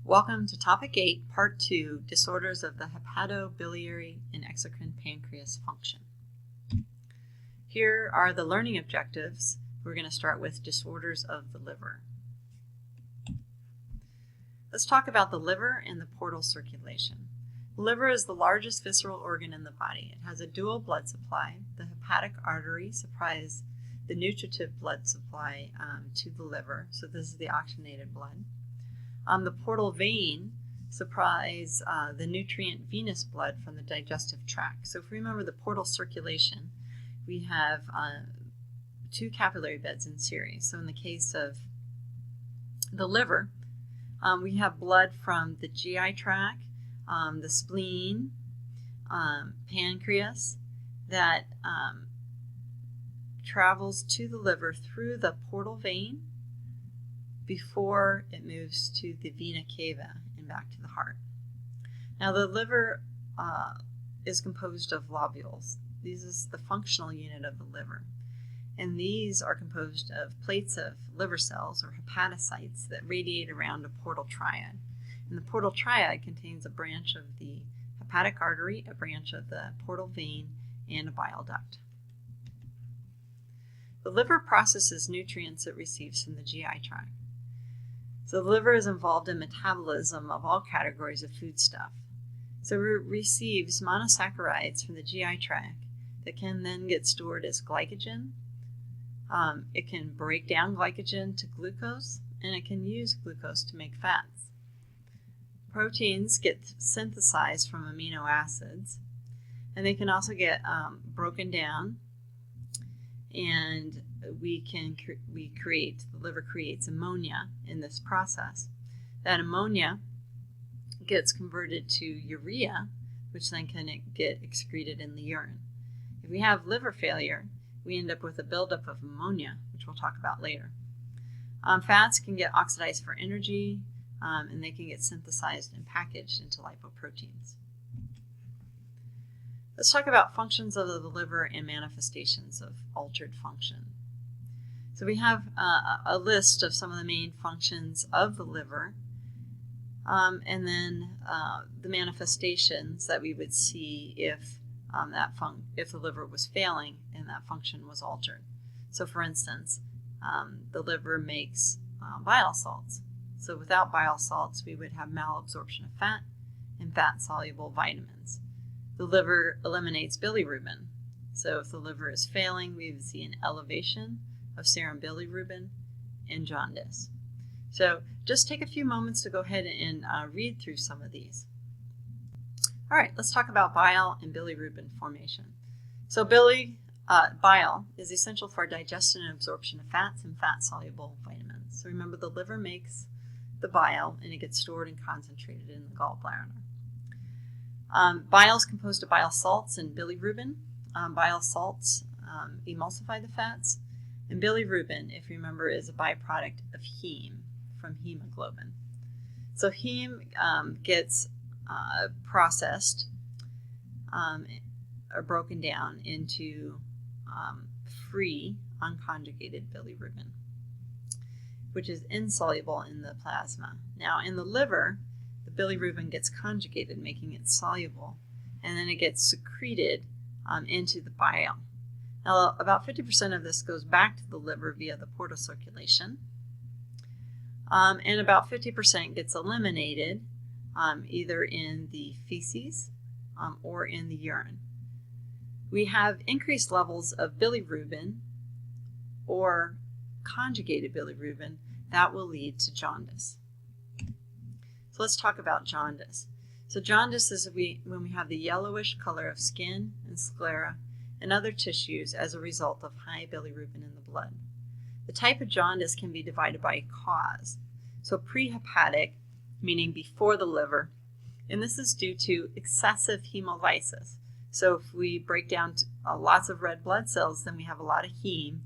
Welcome to Topic 8, Part 2, Disorders of the Hepatobiliary and Exocrine Pancreas Function. Here are the learning objectives. We're going to start with disorders of the liver. Let's talk about the liver and the portal circulation. The liver is the largest visceral organ in the body. It has a dual blood supply. The hepatic artery supplies the nutritive blood supply to the liver, so this is the oxygenated blood. The portal vein supplies the nutrient venous blood from the digestive tract. So if we remember the portal circulation, we have two capillary beds in series. So in the case of the liver, we have blood from the GI tract, the spleen, pancreas, that travels to the liver through the portal vein before it moves to the vena cava and back to the heart. Now the liver is composed of lobules. This is the functional unit of the liver. And these are composed of plates of liver cells or hepatocytes that radiate around a portal triad. And the portal triad contains a branch of the hepatic artery, a branch of the portal vein, and a bile duct. The liver processes nutrients it receives from the GI tract. So the liver is involved in metabolism of all categories of foodstuff. So it receives monosaccharides from the GI tract that can then get stored as glycogen. It can break down glycogen to glucose, and it can use glucose to make fats. Proteins get synthesized from amino acids, and they can also get broken down, and the liver creates ammonia in this process. That ammonia gets converted to urea, which then can get excreted in the urine. If we have liver failure, we end up with a buildup of ammonia, which we'll talk about later. Fats can get oxidized for energy, and they can get synthesized and packaged into lipoproteins. Let's talk about functions of the liver and manifestations of altered function. So we have a list of some of the main functions of the liver, and then the manifestations that we would see if the liver was failing and that function was altered. So for instance, the liver makes bile salts. So without bile salts, we would have malabsorption of fat and fat-soluble vitamins. The liver eliminates bilirubin. So if the liver is failing, we would see an elevation of serum bilirubin and jaundice. So just take a few moments to go ahead and read through some of these. All right, let's talk about bile and bilirubin formation. So bile is essential for digestion and absorption of fats and fat-soluble vitamins. So remember, the liver makes the bile, and it gets stored and concentrated in the gallbladder. Bile is composed of bile salts and bilirubin. Bile salts emulsify the fats, and bilirubin, if you remember, is a byproduct of heme from hemoglobin. So heme gets processed or broken down into free unconjugated bilirubin, which is insoluble in the plasma. Now in the liver, the bilirubin gets conjugated, making it soluble, and then it gets secreted into the bile. Now, about 50% of this goes back to the liver via the portal circulation, and about 50% gets eliminated either in the feces or in the urine. We have increased levels of bilirubin or conjugated bilirubin that will lead to jaundice. So let's talk about jaundice. So jaundice is when we have the yellowish color of skin and sclera and other tissues as a result of high bilirubin in the blood. The type of jaundice can be divided by cause. So prehepatic, meaning before the liver, and this is due to excessive hemolysis. So if we break down lots of red blood cells, then we have a lot of heme,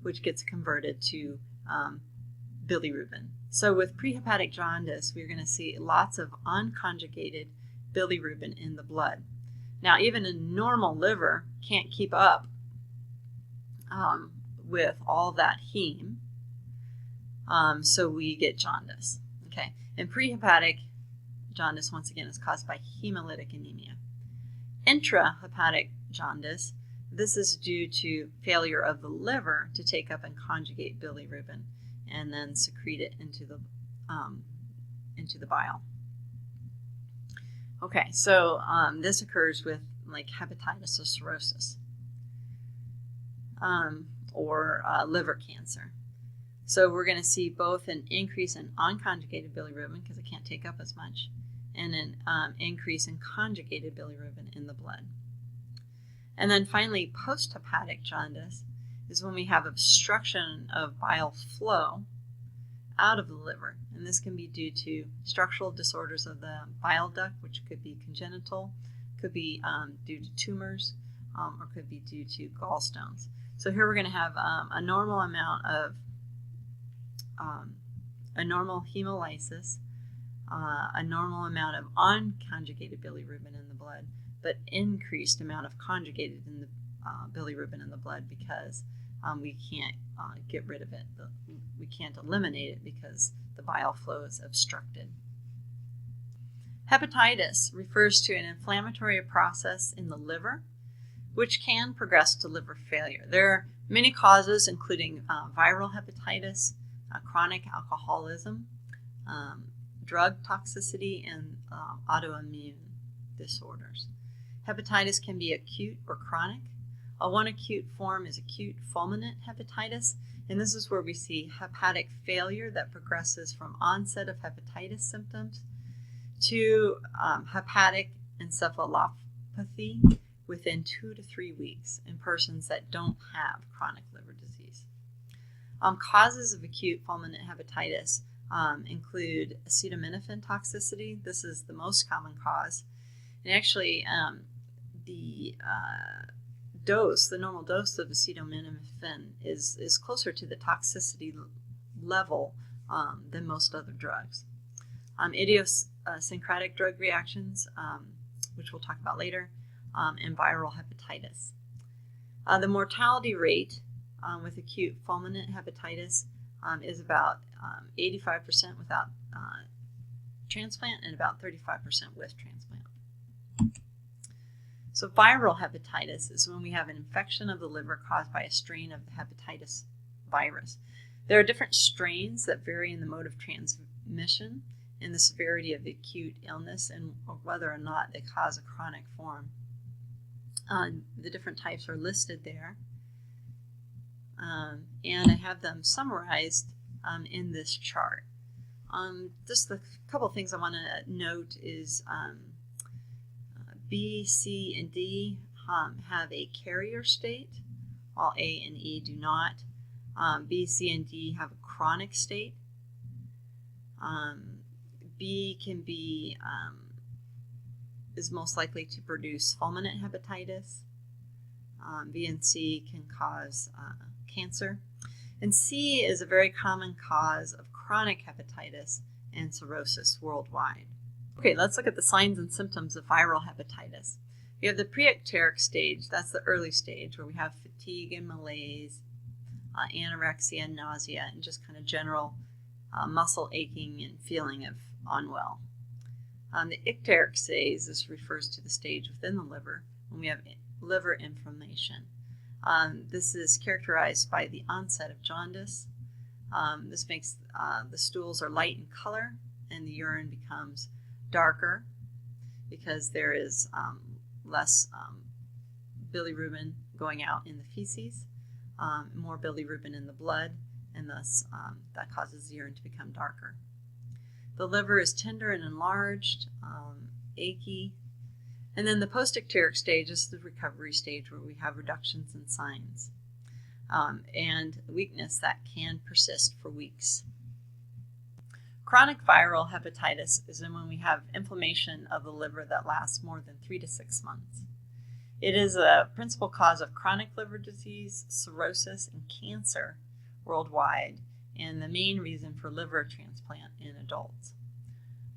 which gets converted to bilirubin. So with prehepatic jaundice, we're going to see lots of unconjugated bilirubin in the blood. Now, even a normal liver can't keep up with all that heme, so we get jaundice. Okay, And prehepatic jaundice, once again, is caused by hemolytic anemia. Intrahepatic jaundice, this is due to failure of the liver to take up and conjugate bilirubin and then secrete it into the bile. Okay, so this occurs with like hepatitis or cirrhosis or liver cancer. So we're going to see both an increase in unconjugated bilirubin because it can't take up as much, and an increase in conjugated bilirubin in the blood. And then finally, posthepatic jaundice is when we have obstruction of bile flow out of the liver. And this can be due to structural disorders of the bile duct, which could be congenital, could be due to tumors, or could be due to gallstones. So here we're going to have a normal amount of a normal hemolysis, a normal amount of unconjugated bilirubin in the blood, but increased amount of conjugated in the bilirubin in the blood because we can't get rid of it. We can't eliminate it because the bile flow is obstructed. Hepatitis refers to an inflammatory process in the liver, which can progress to liver failure. There are many causes, including viral hepatitis, chronic alcoholism, drug toxicity, and autoimmune disorders. Hepatitis can be acute or chronic. One acute form is acute fulminant hepatitis, and this is where we see hepatic failure that progresses from onset of hepatitis symptoms to hepatic encephalopathy within 2 to 3 weeks in persons that don't have chronic liver disease. Causes of acute fulminant hepatitis include acetaminophen toxicity. This is the most common cause. And actually, the normal dose of acetaminophen is closer to the toxicity level than most other drugs. Idiosyncratic drug reactions, which we'll talk about later, and viral hepatitis. The mortality rate with acute fulminant hepatitis is about 85% without transplant and about 35% with transplant. So viral hepatitis is when we have an infection of the liver caused by a strain of the hepatitis virus. There are different strains that vary in the mode of transmission and the severity of the acute illness and whether or not they cause a chronic form. The different types are listed there. And I have them summarized in this chart. Just a couple of things I want to note is B, C, and D have a carrier state, while A and E do not. B, C, and D have a chronic state. B can be is most likely to produce fulminant hepatitis. B and C can cause cancer. And C is a very common cause of chronic hepatitis and cirrhosis worldwide. Okay, let's look at the signs and symptoms of viral hepatitis. We have the preicteric stage, that's the early stage, where we have fatigue and malaise, anorexia and nausea, and just kind of general muscle aching and feeling of unwell. The icteric stage, this refers to the stage within the liver when we have liver inflammation. This is characterized by the onset of jaundice. This makes the stools are light in color and the urine becomes darker because there is less bilirubin going out in the feces, more bilirubin in the blood, and thus that causes the urine to become darker. The liver is tender and enlarged, achy. And then the posticteric stage is the recovery stage where we have reductions in signs and weakness that can persist for weeks. Chronic viral hepatitis is when we have inflammation of the liver that lasts more than 3 to 6 months. It is a principal cause of chronic liver disease, cirrhosis, and cancer worldwide, and the main reason for liver transplant in adults.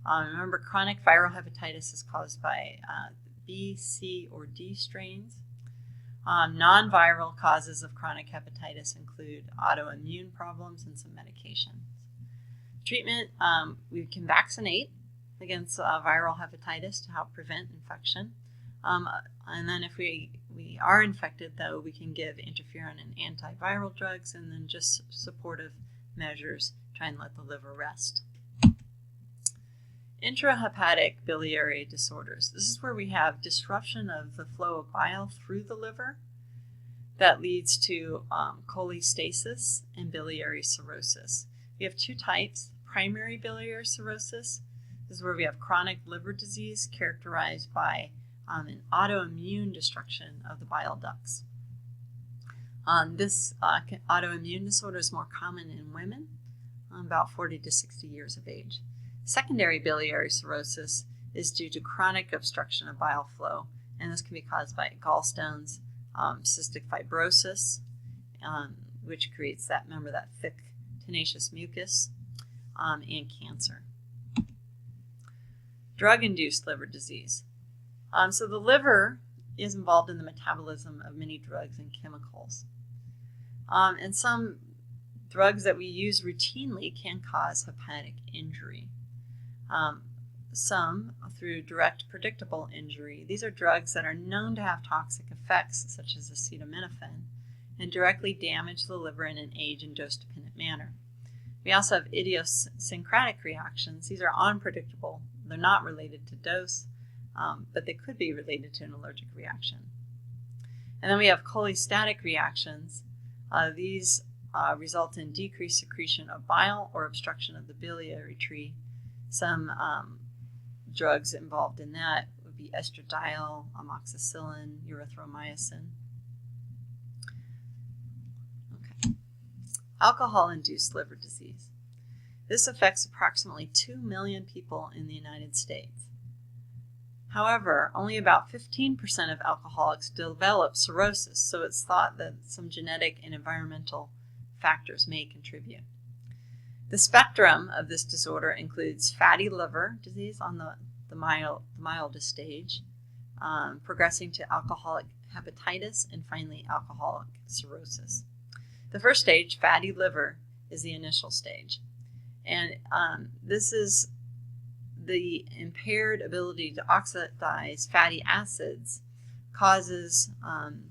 Remember, chronic viral hepatitis is caused by B, C, or D strains. Non-viral causes of chronic hepatitis include autoimmune problems and some medications. Treatment, we can vaccinate against viral hepatitis to help prevent infection. And then if we are infected, though, we can give interferon and antiviral drugs, and then just supportive measures, try and let the liver rest. Intrahepatic biliary disorders. This is where we have disruption of the flow of bile through the liver that leads to cholestasis and biliary cirrhosis. We have two types. Primary biliary cirrhosis. This is where we have chronic liver disease characterized by an autoimmune destruction of the bile ducts. This autoimmune disorder is more common in women, about 40 to 60 years of age. Secondary biliary cirrhosis is due to chronic obstruction of bile flow, and this can be caused by gallstones, cystic fibrosis, which creates that thick, tenacious mucus, and cancer. Drug-induced liver disease. So the liver is involved in the metabolism of many drugs and chemicals. And some drugs that we use routinely can cause hepatic injury. Some through direct predictable injury. These are drugs that are known to have toxic effects, such as acetaminophen, and directly damage the liver in an age and dose-dependent manner. We also have idiosyncratic reactions. These are unpredictable. They're not related to dose, but they could be related to an allergic reaction. And then we have cholestatic reactions. These result in decreased secretion of bile or obstruction of the biliary tree. Some drugs involved in that would be estradiol, amoxicillin, erythromycin. Okay. Alcohol-induced liver disease. This affects approximately 2 million people in the United States. However, only about 15% of alcoholics develop cirrhosis, so it's thought that some genetic and environmental factors may contribute. The spectrum of this disorder includes fatty liver disease on the mildest stage, progressing to alcoholic hepatitis, and finally alcoholic cirrhosis. The first stage, fatty liver, is the initial stage. And this is the impaired ability to oxidize fatty acids causes an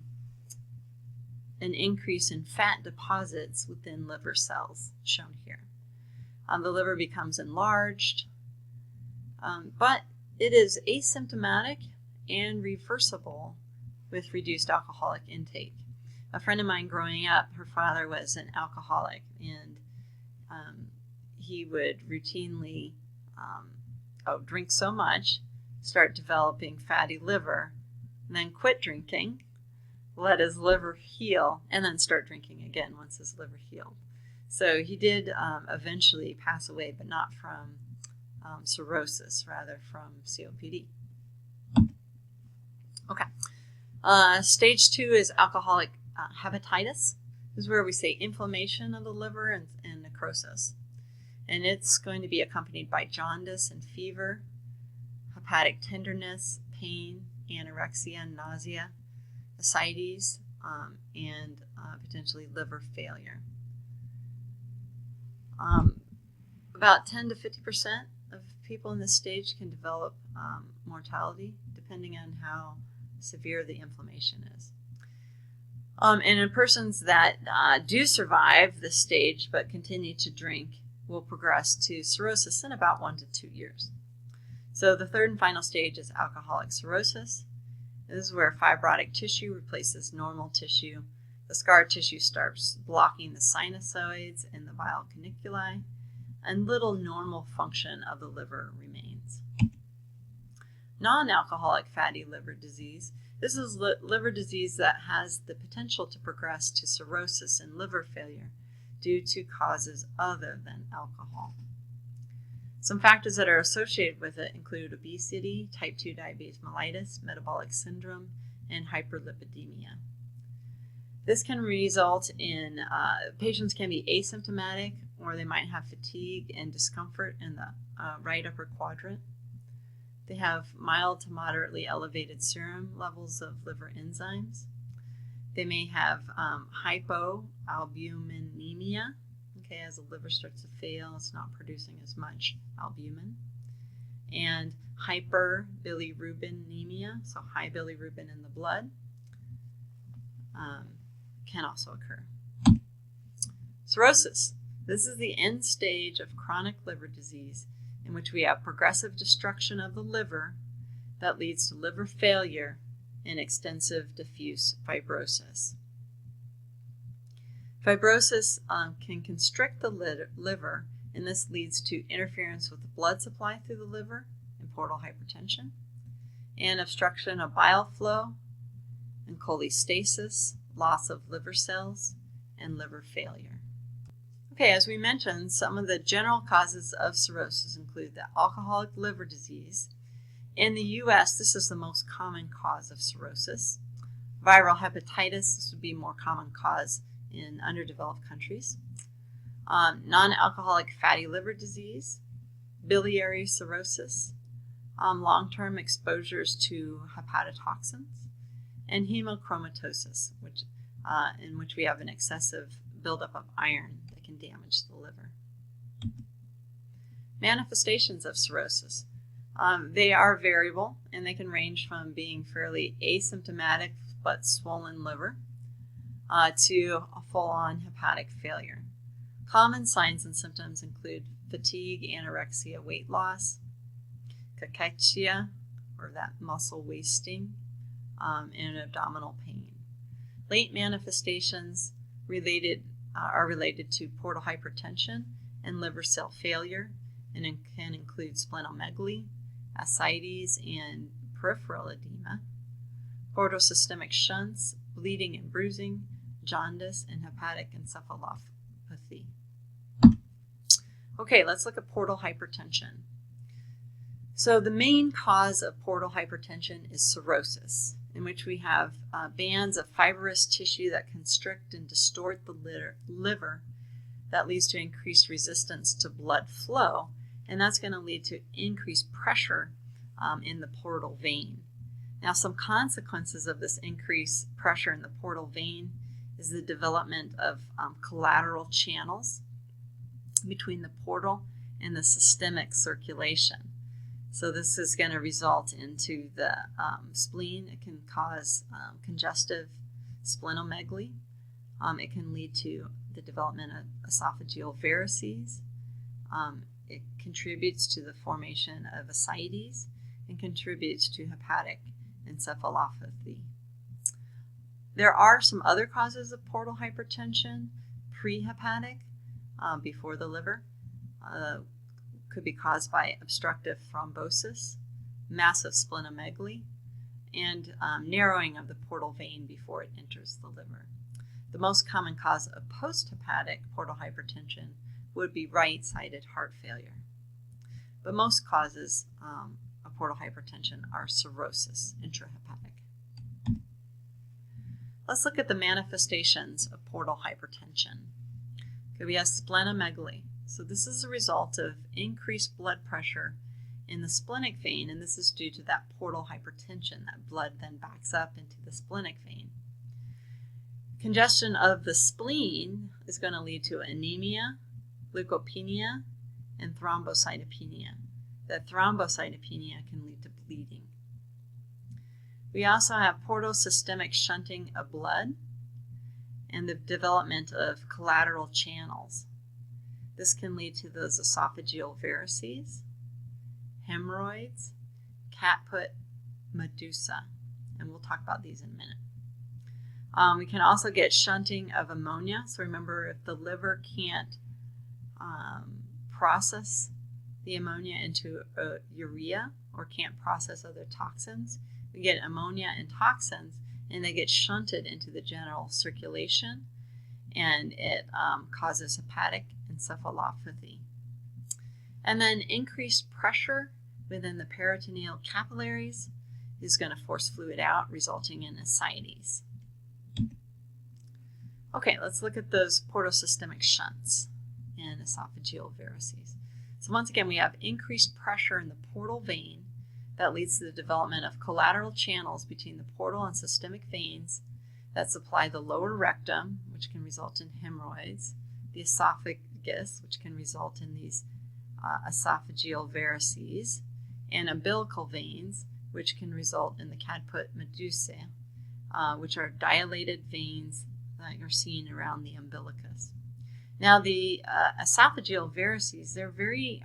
increase in fat deposits within liver cells, shown here. The liver becomes enlarged, but it is asymptomatic and reversible with reduced alcoholic intake. A friend of mine growing up, her father was an alcoholic, and he would routinely drink so much, start developing fatty liver, and then quit drinking, let his liver heal, and then start drinking again once his liver healed. So he did eventually pass away, but not from cirrhosis, rather from COPD. Okay. Stage 2 is alcoholic hepatitis. This is where we say inflammation of the liver and necrosis. And it's going to be accompanied by jaundice and fever, hepatic tenderness, pain, anorexia, nausea, ascites, and potentially liver failure. About 10 to 50% of people in this stage can develop mortality, depending on how severe the inflammation is. And in persons that do survive this stage but continue to drink, will progress to cirrhosis in about 1 to 2 years. So the third and final stage is alcoholic cirrhosis. This is where fibrotic tissue replaces normal tissue. The scar tissue starts blocking the sinusoids and the bile caniculi, and little normal function of the liver remains. Non-alcoholic fatty liver disease. This is liver disease that has the potential to progress to cirrhosis and liver failure due to causes other than alcohol. Some factors that are associated with it include obesity, type 2 diabetes mellitus, metabolic syndrome, and hyperlipidemia. This can result in patients can be asymptomatic, or they might have fatigue and discomfort in the right upper quadrant. They have mild to moderately elevated serum levels of liver enzymes. They may have hypoalbuminemia, Okay, as the liver starts to fail, it's not producing as much albumin. And hyperbilirubinemia, so high bilirubin in the blood, can also occur. Cirrhosis. This is the end stage of chronic liver disease in which we have progressive destruction of the liver that leads to liver failure and extensive diffuse fibrosis. Fibrosis can constrict the liver, and this leads to interference with the blood supply through the liver and portal hypertension, and obstruction of bile flow, and cholestasis, loss of liver cells, and liver failure. Okay, as we mentioned, some of the general causes of cirrhosis include the alcoholic liver disease. In the U.S., this is the most common cause of cirrhosis. Viral hepatitis, this would be a more common cause in underdeveloped countries. Non-alcoholic fatty liver disease, biliary cirrhosis, long-term exposures to hepatotoxins, and hemochromatosis, in which we have an excessive buildup of iron that can damage the liver. Manifestations of cirrhosis. They are variable, and they can range from being fairly asymptomatic but swollen liver to a full-on hepatic failure. Common signs and symptoms include fatigue, anorexia, weight loss, cachexia, or that muscle wasting, and abdominal pain. Late manifestations are related to portal hypertension and liver cell failure, and it can include splenomegaly, ascites, and peripheral edema, portosystemic shunts, bleeding and bruising, jaundice, and hepatic encephalopathy. Okay, let's look at portal hypertension. So the main cause of portal hypertension is cirrhosis, in which we have bands of fibrous tissue that constrict and distort the liver. That leads to increased resistance to blood flow, and that's going to lead to increased pressure in the portal vein. Now, some consequences of this increased pressure in the portal vein is the development of collateral channels between the portal and the systemic circulation. So this is going to result into the spleen. It can cause congestive splenomegaly. It can lead to the development of esophageal varices. It contributes to the formation of ascites and contributes to hepatic encephalopathy. There are some other causes of portal hypertension, prehepatic, before the liver. Could be caused by obstructive thrombosis, massive splenomegaly, and narrowing of the portal vein before it enters the liver. The most common cause of posthepatic portal hypertension would be right-sided heart failure. But most causes of portal hypertension are cirrhosis, intrahepatic. Let's look at the manifestations of portal hypertension. Okay, we have splenomegaly. So this is a result of increased blood pressure in the splenic vein, and this is due to that portal hypertension. That blood then backs up into the splenic vein. Congestion of the spleen is going to lead to anemia, leukopenia, and thrombocytopenia. That thrombocytopenia can lead to bleeding. We also have portosystemic shunting of blood and the development of collateral channels. This can lead to those esophageal varices, hemorrhoids, caput medusa, and we'll talk about these in a minute. We can also get shunting of ammonia. So remember, if the liver can't process the ammonia into urea or can't process other toxins, we get ammonia and toxins, and they get shunted into the general circulation, and it causes hepatic encephalopathy. And then increased pressure within the peritoneal capillaries is going to force fluid out, resulting in ascites. Okay, let's look at those portosystemic shunts and esophageal varices. So once again, we have increased pressure in the portal vein that leads to the development of collateral channels between the portal and systemic veins that supply the lower rectum, which can result in hemorrhoids, the esophagus, esophagus, which can result in these esophageal varices, and umbilical veins, which can result in the caput medusae, which are dilated veins that are seen around the umbilicus. Now, the esophageal varices, they're very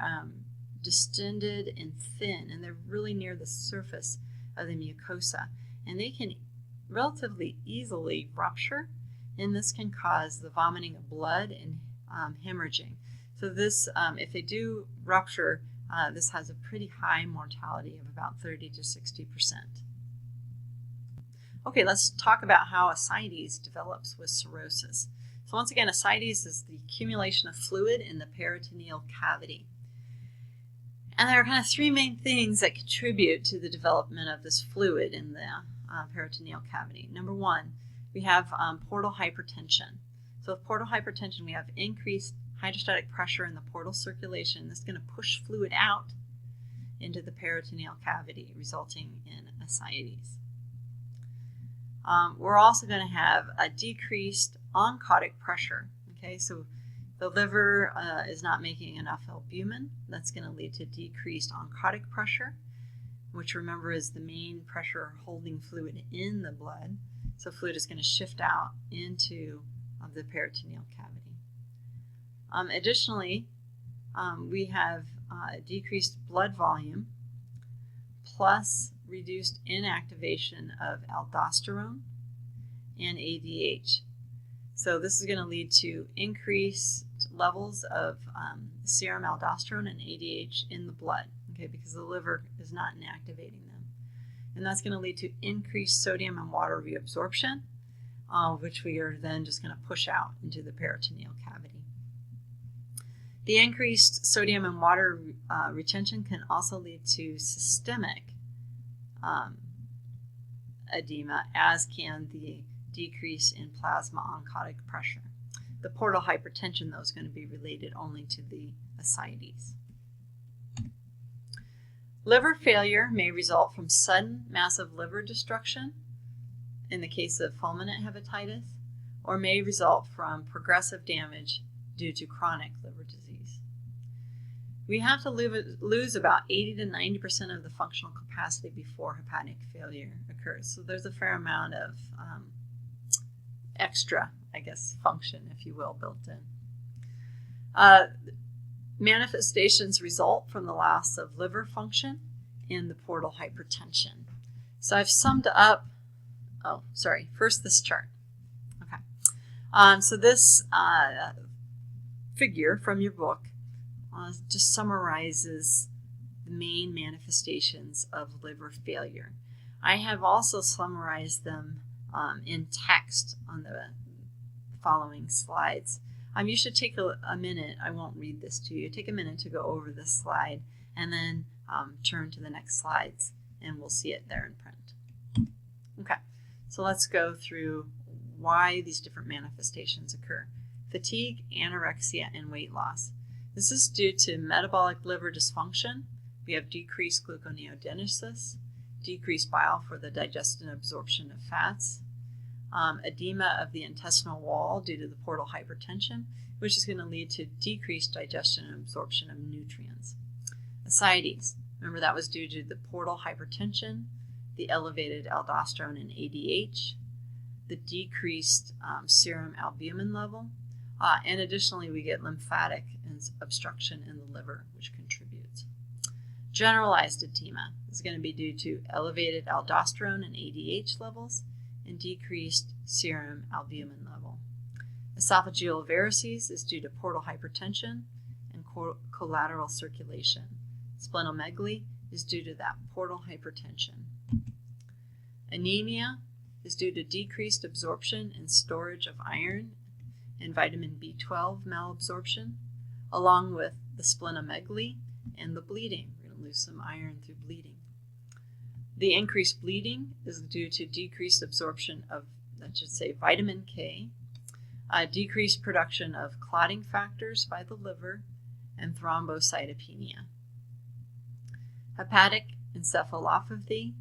distended and thin, and they're really near the surface of the mucosa, and they can relatively easily rupture, and this can cause the vomiting of blood and hemorrhaging. So this, if they do rupture, this has a pretty high mortality of about 30 to 60%. Okay, let's talk about how ascites develops with cirrhosis. So once again, ascites is the accumulation of fluid in the peritoneal cavity. And there are kind of three main things that contribute to the development of this fluid in the peritoneal cavity. Number one, we have portal hypertension. So with portal hypertension, we have increased hydrostatic pressure in the portal circulation. This is going to push fluid out into the peritoneal cavity, resulting in ascites. We're also going to have a decreased oncotic pressure. Okay, so the liver is not making enough albumin. That's going to lead to decreased oncotic pressure, which, remember, is the main pressure holding fluid in the blood. So fluid is going to shift out into the peritoneal cavity. Additionally, we have decreased blood volume plus reduced inactivation of aldosterone and ADH. So this is going to lead to increased levels of serum aldosterone and ADH in the blood, okay, because the liver is not inactivating them. And that's going to lead to increased sodium and water reabsorption, which we are then just going to push out into the peritoneal cavity. The increased sodium and water retention can also lead to systemic edema, as can the decrease in plasma oncotic pressure. The portal hypertension, though, is going to be related only to the ascites. Liver failure may result from sudden massive liver destruction in the case of fulminant hepatitis, or may result from progressive damage due to chronic liver disease. We have to lose about 80 to 90% of the functional capacity before hepatic failure occurs. So there's a fair amount of extra, function, if you will, built in. Manifestations result from the loss of liver function and the portal hypertension. So I've summed up, first this chart. Okay. So this figure from your book just summarizes the main manifestations of liver failure. I have also summarized them in text on the following slides. You should take a minute. I won't read this to you. Take a minute to go over this slide and then turn to the next slides, and we'll see it there in print. Okay, so let's go through why these different manifestations occur. Fatigue, anorexia, and weight loss. This is due to metabolic liver dysfunction. We have decreased gluconeogenesis, decreased bile for the digestion and absorption of fats, edema of the intestinal wall due to the portal hypertension, which is going to lead to decreased digestion and absorption of nutrients. Ascites, remember that was due to the portal hypertension, the elevated aldosterone and ADH, the decreased serum albumin level, and additionally we get lymphatic obstruction in the liver, which contributes. Generalized edema is going to be due to elevated aldosterone and ADH levels and decreased serum albumin level. Esophageal varices is due to portal hypertension and collateral circulation. Splenomegaly is due to that portal hypertension. Anemia is due to decreased absorption and storage of iron and vitamin B12 malabsorption, along with the splenomegaly and the bleeding. We're going to lose some iron through bleeding. The increased bleeding is due to decreased absorption of, vitamin K, decreased production of clotting factors by the liver, and thrombocytopenia. Hepatic encephalopathy,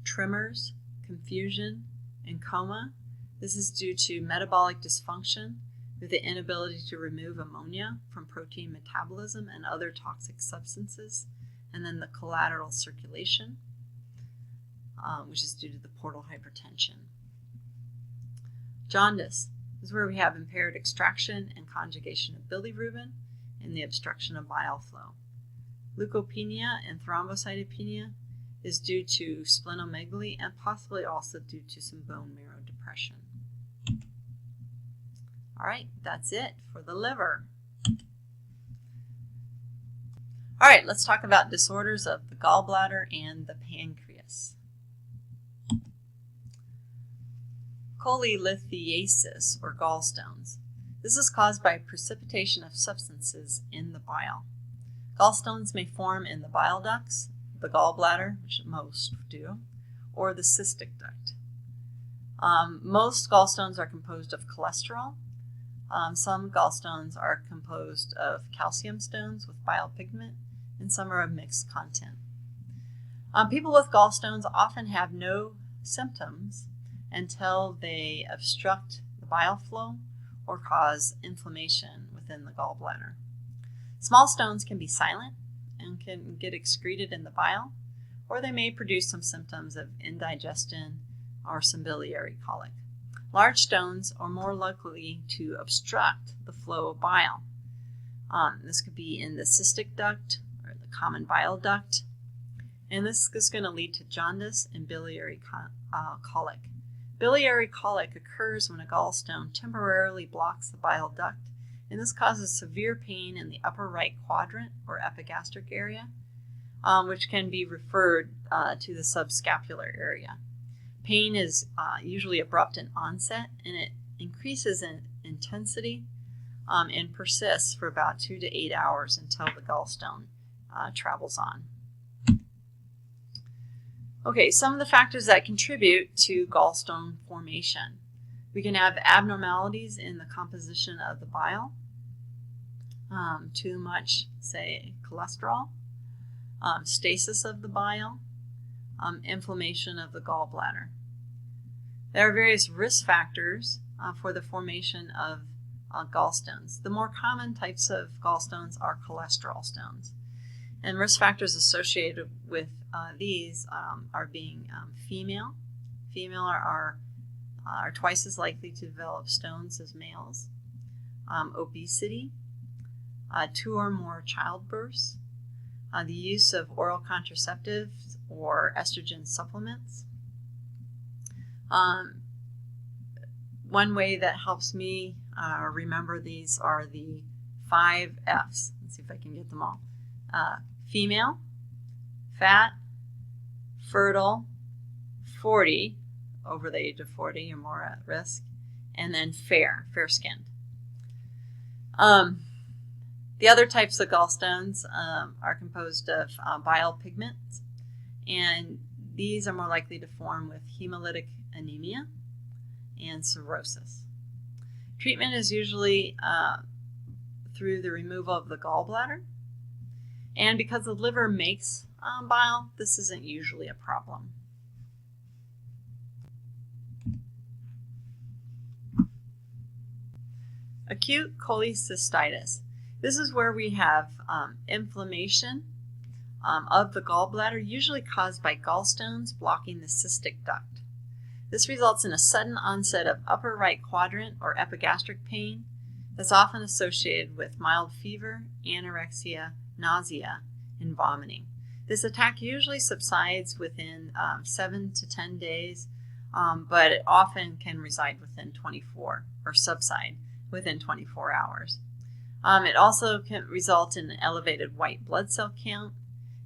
tremors, confusion, and coma. This is due to metabolic dysfunction with the inability to remove ammonia from protein metabolism and other toxic substances, and then the collateral circulation, which is due to the portal hypertension. Jaundice is where we have impaired extraction and conjugation of bilirubin and the obstruction of bile flow. Leukopenia and thrombocytopenia is due to splenomegaly and possibly also due to some bone marrow depression. All right, that's it for the liver. All right, let's talk about disorders of the gallbladder and the pancreas. Cholelithiasis, or gallstones. This is caused by precipitation of substances in the bile. Gallstones may form in the bile ducts, the gallbladder, which most do, or the cystic duct. Most gallstones are composed of cholesterol. Some gallstones are composed of calcium stones with bile pigment, and some are of mixed content. People with gallstones often have no symptoms until they obstruct the bile flow or cause inflammation within the gallbladder. Small stones can be silent and can get excreted in the bile, or they may produce some symptoms of indigestion or some biliary colic. Large stones are more likely to obstruct the flow of bile. This could be in the cystic duct or the common bile duct, and this is going to lead to jaundice and biliary colic. Biliary colic occurs when a gallstone temporarily blocks the bile duct, and this causes severe pain in the upper right quadrant or epigastric area, which can be referred to the subscapular area. Pain is usually abrupt in onset, and it increases in intensity and persists for about 2 to 8 hours until the gallstone travels on. Okay, some of the factors that contribute to gallstone formation. We can have abnormalities in the composition of the bile, too much, say, cholesterol, stasis of the bile, inflammation of the gallbladder. There are various risk factors for the formation of gallstones. The more common types of gallstones are cholesterol stones. And risk factors associated with these are being female. Female are twice as likely to develop stones as males. Obesity, 2 or more childbirths, the use of oral contraceptives or estrogen supplements. One way that helps me remember these are the 5 F's. Let's see if I can get them all. Female, fat, fertile, 40, over the age of 40, you're more at risk, and then fair-skinned. The other types of gallstones are composed of bile pigments, and these are more likely to form with hemolytic anemia and cirrhosis. Treatment is usually through the removal of the gallbladder, and because the liver makes bile, this isn't usually a problem. Acute cholecystitis. This is where we have inflammation of the gallbladder, usually caused by gallstones blocking the cystic duct. This results in a sudden onset of upper right quadrant or epigastric pain that's often associated with mild fever, anorexia, nausea, and vomiting. This attack usually subsides within 7 to 10 days, but it often can reside within 24 or subside within 24 hours. It also can result in an elevated white blood cell count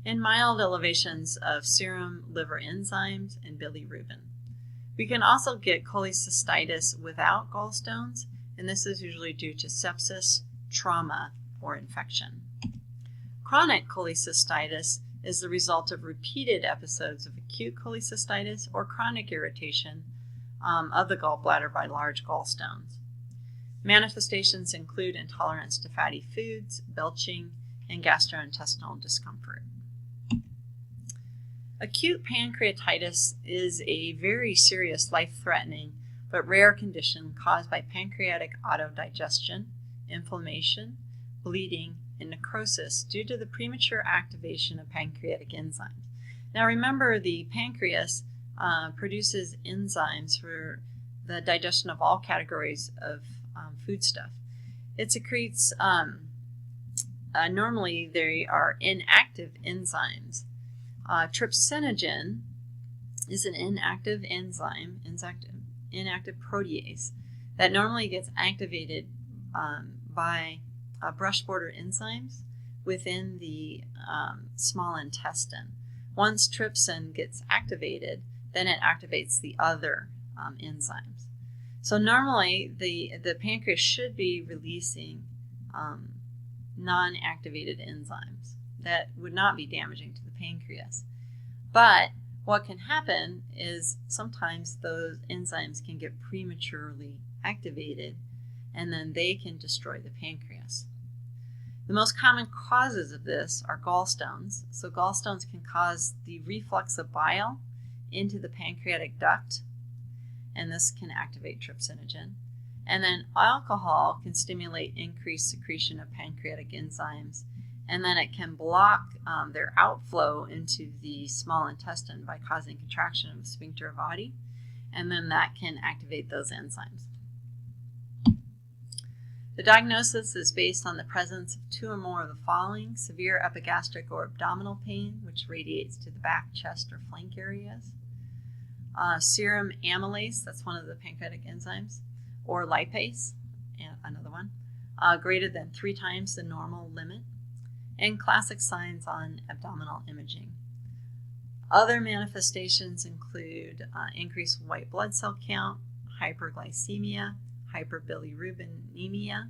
and mild elevations of serum liver enzymes and bilirubin. We can also get cholecystitis without gallstones, and this is usually due to sepsis, trauma, or infection. Chronic cholecystitis is the result of repeated episodes of acute cholecystitis or chronic irritation of the gallbladder by large gallstones. Manifestations include intolerance to fatty foods, belching, and gastrointestinal discomfort. Acute pancreatitis is a very serious, life-threatening, but rare condition caused by pancreatic autodigestion, inflammation, bleeding, and necrosis due to the premature activation of pancreatic enzymes. Now remember, the pancreas produces enzymes for the digestion of all categories of foodstuff. It secretes, normally they are inactive enzymes. Trypsinogen is an inactive enzyme, inactive protease, that normally gets activated by brush border enzymes within the small intestine. Once trypsin gets activated, then it activates the other enzymes. So normally the pancreas should be releasing non-activated enzymes that would not be damaging to the pancreas. But what can happen is sometimes those enzymes can get prematurely activated, and then they can destroy the pancreas. The most common causes of this are gallstones. So gallstones can cause the reflux of bile into the pancreatic duct, and this can activate trypsinogen. And then alcohol can stimulate increased secretion of pancreatic enzymes, and then it can block their outflow into the small intestine by causing contraction of the sphincter of Oddi, and then that can activate those enzymes. The diagnosis is based on the presence of 2 or more of the following: severe epigastric or abdominal pain, which radiates to the back, chest, or flank areas; serum amylase, that's one of the pancreatic enzymes, or lipase, and another one, greater than 3 times the normal limit; and classic signs on abdominal imaging. Other manifestations include increased white blood cell count, hyperglycemia, hyperbilirubinemia,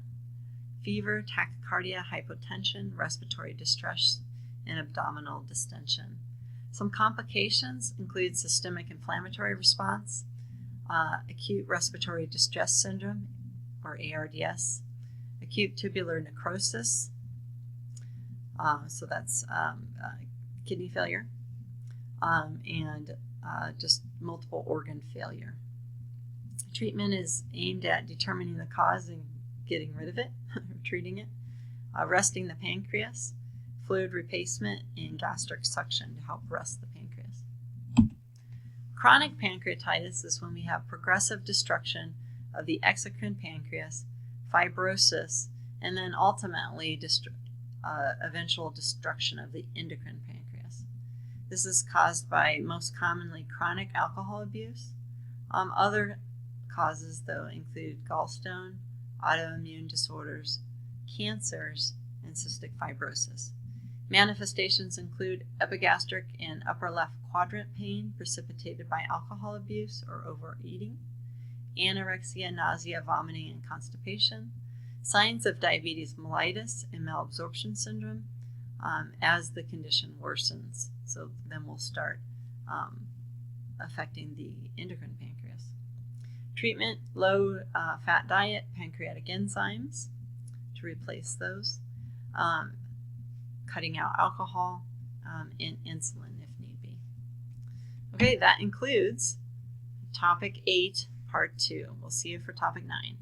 fever, tachycardia, hypotension, respiratory distress, and abdominal distension. Some complications include systemic inflammatory response, acute respiratory distress syndrome, or ARDS, acute tubular necrosis, so that's kidney failure, and just multiple organ failure. Treatment is aimed at determining the cause and getting rid of it, treating it, resting the pancreas, fluid replacement, and gastric suction to help rest the pancreas. Chronic pancreatitis is when we have progressive destruction of the exocrine pancreas, fibrosis, and then ultimately eventual destruction of the endocrine pancreas. This is caused by most commonly chronic alcohol abuse. Other causes, though, include gallstone, autoimmune disorders, cancers, and cystic fibrosis. Manifestations include epigastric and upper left quadrant pain precipitated by alcohol abuse or overeating, anorexia, nausea, vomiting, and constipation, signs of diabetes mellitus and malabsorption syndrome as the condition worsens. So then we'll start affecting the endocrine pancreas. Treatment: low fat diet, pancreatic enzymes to replace those, cutting out alcohol, and insulin if need be. Okay, that includes topic 8, part 2. We'll see you for topic 9.